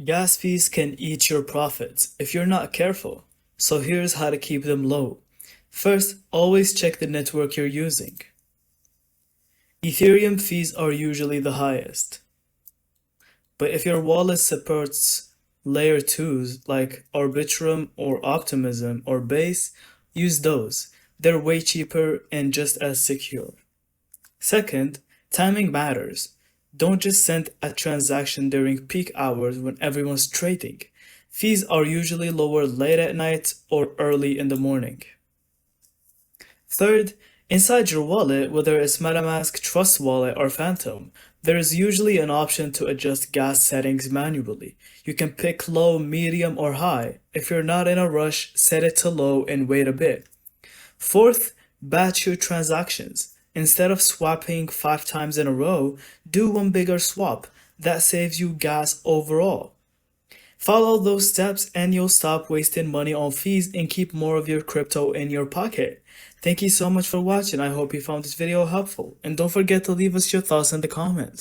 Gas fees can eat your profits if you're not careful, so here's how to keep them low. First, always check the network you're using. Ethereum fees are usually the highest, but if your wallet supports layer 2s like Arbitrum or Optimism or Base, use those. They're way cheaper and just as secure. Second, timing matters. Don't just send a transaction during peak hours when everyone's trading. Fees are usually lower late at night or early in the morning. Third, inside your wallet, whether it's MetaMask, Trust Wallet, or Phantom, there is usually an option to adjust gas settings manually. You can pick low, medium, or high. If you're not in a rush, set it to low and wait a bit. Fourth, batch your transactions. Instead of swapping 5 times in a row, do one bigger swap. That saves you gas overall. Follow those steps and you'll stop wasting money on fees and keep more of your crypto in your pocket. Thank you so much for watching. I hope you found this video helpful. And don't forget to leave us your thoughts in the comments.